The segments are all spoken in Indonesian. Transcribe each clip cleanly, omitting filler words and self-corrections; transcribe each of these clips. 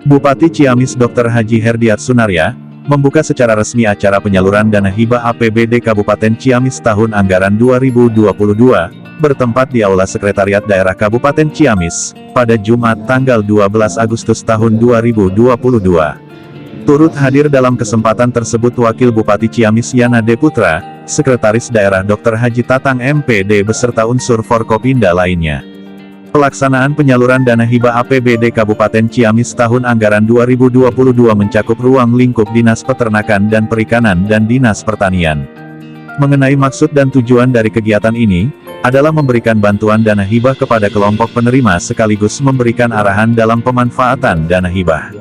Bupati Ciamis Dr. Haji Herdiat Sunaria, membuka secara resmi acara penyaluran dana hibah APBD Kabupaten Ciamis tahun anggaran 2022, bertempat di Aula Sekretariat Daerah Kabupaten Ciamis, pada Jumat tanggal 12 Agustus tahun 2022. Turut hadir dalam kesempatan tersebut Wakil Bupati Ciamis Yana D. Putra, Sekretaris Daerah Dr. Haji Tatang MPD beserta unsur Forkopimda lainnya. Pelaksanaan penyaluran dana hibah APBD Kabupaten Ciamis tahun anggaran 2022 mencakup ruang lingkup Dinas Peternakan dan Perikanan dan Dinas Pertanian. Mengenai maksud dan tujuan dari kegiatan ini, adalah memberikan bantuan dana hibah kepada kelompok penerima sekaligus memberikan arahan dalam pemanfaatan dana hibah.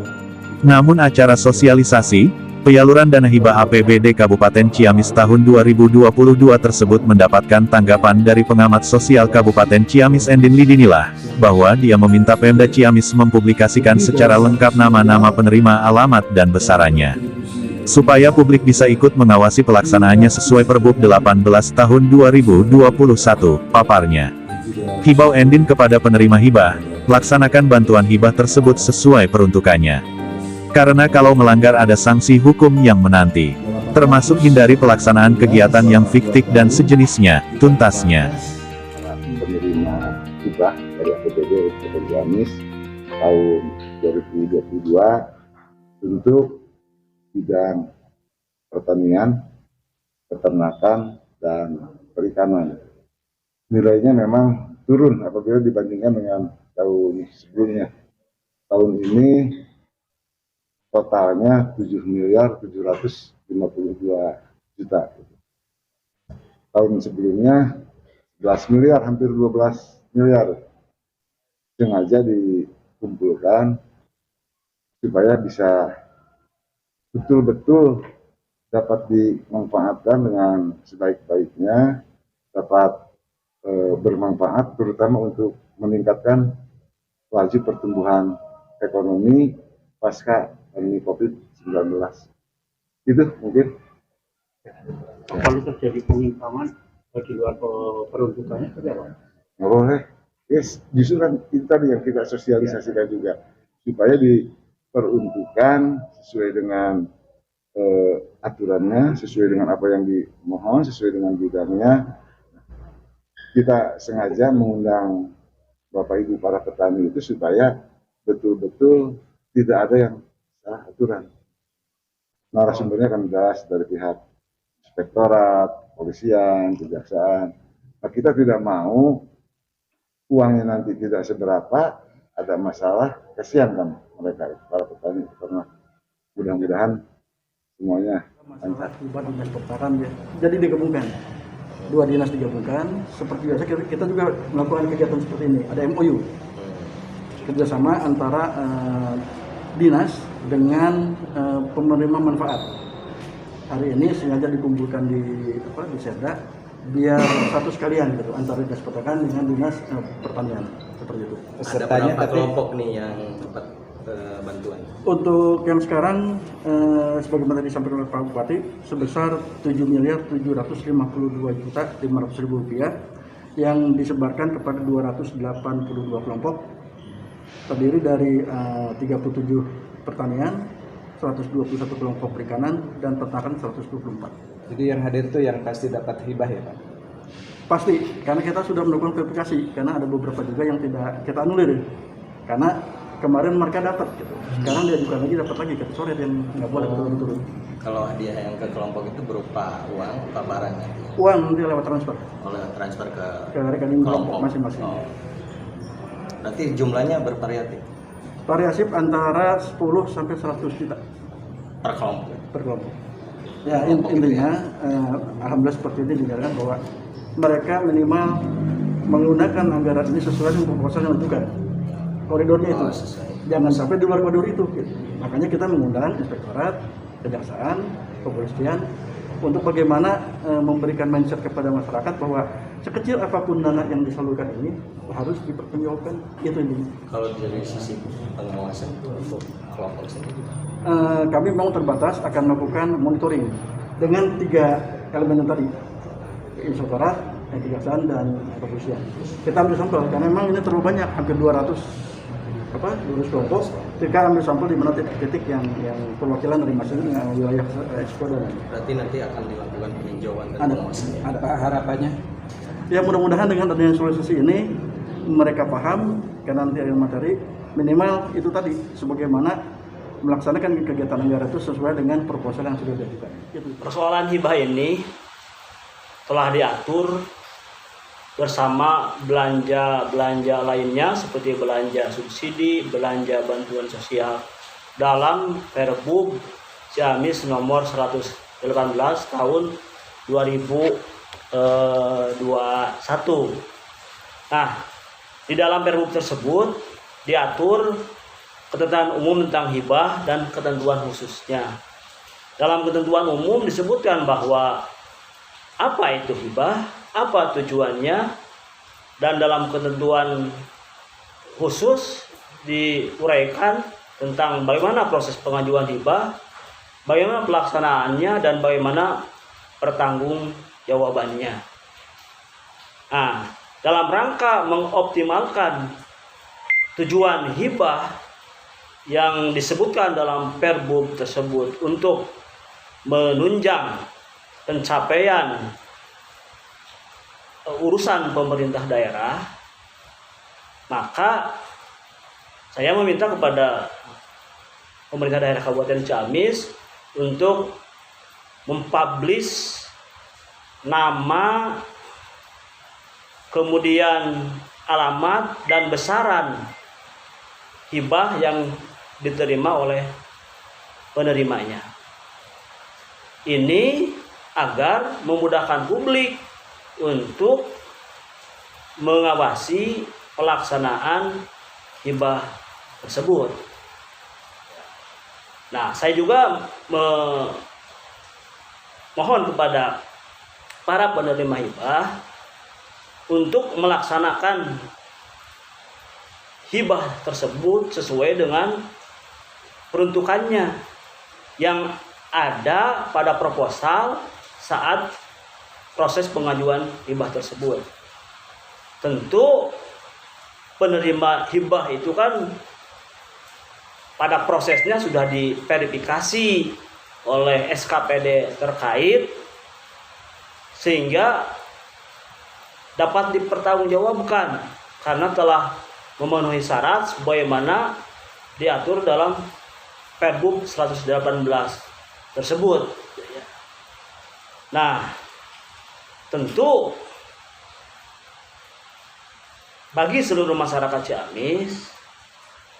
Namun acara sosialisasi, penyaluran dana hibah APBD Kabupaten Ciamis tahun 2022 tersebut mendapatkan tanggapan dari pengamat sosial Kabupaten Ciamis Endin Lidinilah, bahwa dia meminta Pemda Ciamis mempublikasikan secara lengkap nama-nama penerima, alamat dan besarannya, supaya publik bisa ikut mengawasi pelaksanaannya sesuai Perbub 18 tahun 2021, paparnya. Hibau Endin kepada penerima hibah, laksanakan bantuan hibah tersebut sesuai peruntukannya. Karena kalau melanggar ada sanksi hukum yang menanti, termasuk hindari pelaksanaan kegiatan yang fiktif dan sejenisnya, tuntasnya. Penerima hibah dari APBD Kabupaten Ciamis tahun 2022 untuk bidang pertanian, peternakan, dan perikanan. Nilainya memang turun apabila dibandingkan dengan tahun sebelumnya. Tahun ini totalnya 7.752.000.000. Tahun sebelumnya 11 miliar, hampir 12 miliar. Sengaja dikumpulkan supaya bisa betul-betul dapat dimanfaatkan dengan sebaik-baiknya, dapat bermanfaat terutama untuk meningkatkan laju pertumbuhan ekonomi pasca pandemi COVID-19. Itu mungkin. Kalau terjadi penyimpangan di luar peruntukannya, apa? Nggak boleh. Yes, justru kan itu tadi yang kita sosialisasikan juga, supaya diperuntukkan sesuai dengan aturannya, sesuai dengan apa yang dimohon, sesuai dengan bidangnya. Kita sengaja mengundang Bapak Ibu para petani itu supaya betul-betul tidak ada yang salah aturan. Narasumbernya kan jelas dari pihak inspektorat, polisian, kejaksaan. Nah, kita tidak mau uangnya nanti tidak seberapa, ada masalah, kasihan kan mereka, para petani, karena mudah-mudahan semuanya lancar. Dinas pertanakan ya. Jadi digabungkan, dua dinas digabungkan. Seperti biasa kita juga melakukan kegiatan seperti ini. Ada MOU kerjasama antara dinas dengan penerima manfaat. Hari ini sengaja dikumpulkan di Serda biar satu sekalian gitu antara dinas pertanian dengan dinas pertanian, seperti itu. Ada berapa kelompok nih yang dapat bantuan? Untuk yang sekarang sebagaimana disampaikan oleh Pak Bupati sebesar 7.752.500.000 rupiah yang disebarkan kepada 282 kelompok, terdiri dari 37 pertanian, 121 kelompok perikanan, dan peternakan 124. Jadi yang hadir itu yang pasti dapat hibah ya Pak? Pasti, karena kita sudah melakukan verifikasi, karena ada beberapa juga yang tidak kita anulir. Karena kemarin mereka dapat, gitu. Sekarang dia juga lagi dapat lagi, kita coret yang nggak boleh betul-betul. Kalau hadiah yang ke kelompok itu berupa uang, berupa barang nanti? Uang nanti lewat transfer. Oleh transfer ke rekening kelompok masing-masing. Oh. Berarti jumlahnya bervariatif? Variatif antara 10 sampai 100 juta per kelompok? Per kelompok. Ya intinya, alhamdulillah seperti ini dinyatakan bahwa mereka minimal menggunakan anggaran ini sesuai dengan proposal yang diajukan. Koridornya itu. Jangan sampai di luar koridor itu. Gitu. Makanya kita mengundang inspektorat, kejaksaan, kepolisian untuk bagaimana memberikan mindset kepada masyarakat bahwa sekecil apapun dana yang disalurkan ini harus dipertanggungjawabkan. Itu intinya. Kalau dari sisi pengawasan untuk kelompok sendiri, kami memang terbatas akan melakukan monitoring dengan 3 elemen yang tadi, inspektorat, kejaksaan, dan kepolisian. Kita ambil sampel karena memang ini terlalu banyak, hampir 200 lurus kelompok, ketika ambil sampel di mana titik-titik yang perwakilan dari masing-masing wilayah ekspor. Berarti nanti akan dilakukan peninjauan dan Ada pengawasan. apa harapannya? Ya mudah-mudahan dengan adanya solusi ini mereka paham karena nanti ada materi minimal itu tadi sebagaimana melaksanakan kegiatan negara itu sesuai dengan proposal yang sudah diajukan. Persoalan hibah ini telah diatur bersama belanja lainnya seperti belanja subsidi, belanja bantuan sosial dalam Perbub Ciamis nomor 118 tahun 2021. Nah, di dalam Perbub tersebut diatur ketentuan umum tentang hibah dan ketentuan khususnya. Dalam ketentuan umum disebutkan bahwa apa itu hibah, apa tujuannya, dan dalam ketentuan khusus diuraikan tentang bagaimana proses pengajuan hibah, bagaimana pelaksanaannya, dan bagaimana pertanggungjawabannya. Nah, dalam rangka mengoptimalkan tujuan hibah yang disebutkan dalam Perbub tersebut untuk menunjang pencapaian urusan pemerintah daerah, maka saya meminta kepada pemerintah daerah Kabupaten Ciamis untuk mempublish nama, kemudian alamat dan besaran hibah yang diterima oleh penerimanya. Ini agar memudahkan publik untuk mengawasi pelaksanaan hibah tersebut. Nah, saya juga mohon kepada para penerima hibah untuk melaksanakan hibah tersebut sesuai dengan peruntukannya yang ada pada proposal saat proses pengajuan hibah tersebut. Tentu penerima hibah itu kan pada prosesnya sudah diverifikasi oleh SKPD terkait sehingga dapat dipertanggungjawabkan karena telah memenuhi syarat sebagaimana diatur dalam Perbub 118 tersebut. Nah, tentu bagi seluruh masyarakat Ciamis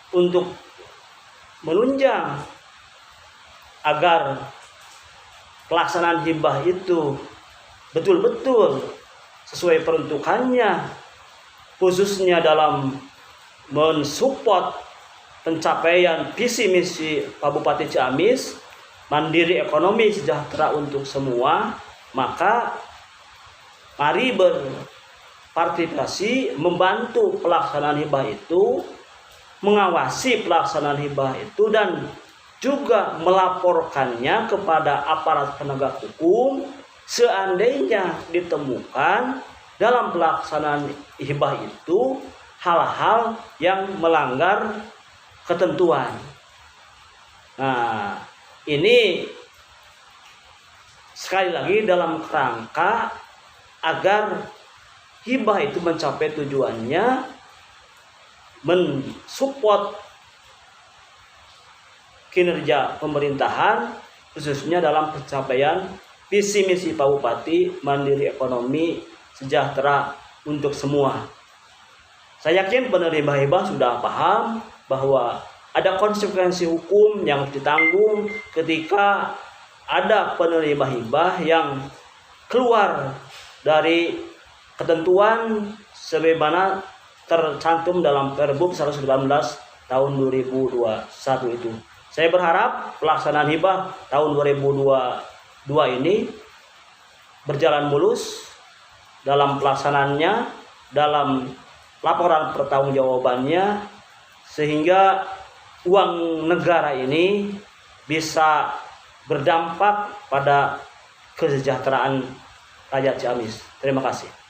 untuk menunjang agar pelaksanaan hibah itu betul-betul sesuai peruntukannya, khususnya dalam mensupport pencapaian visi misi Kabupaten Ciamis, mandiri ekonomi sejahtera untuk semua, maka mari berpartisipasi membantu pelaksanaan hibah itu, mengawasi pelaksanaan hibah itu, dan juga melaporkannya kepada aparat penegak hukum seandainya ditemukan dalam pelaksanaan hibah itu hal-hal yang melanggar ketentuan. Nah, ini sekali lagi dalam kerangka agar hibah itu mencapai tujuannya, mensupport kinerja pemerintahan khususnya dalam pencapaian visi misi Pak Bupati mandiri ekonomi sejahtera untuk semua. Saya yakin penerima hibah sudah paham bahwa ada konsekuensi hukum yang ditanggung ketika ada penerima hibah yang keluar dari ketentuan sebagaimana tercantum dalam Perbub 119 tahun 2021 itu. Saya berharap pelaksanaan hibah tahun 2022 ini berjalan mulus dalam pelaksanaannya, dalam laporan pertanggungjawabannya, sehingga uang negara ini bisa berdampak pada kesejahteraan rakyat Ciamis. Terima kasih.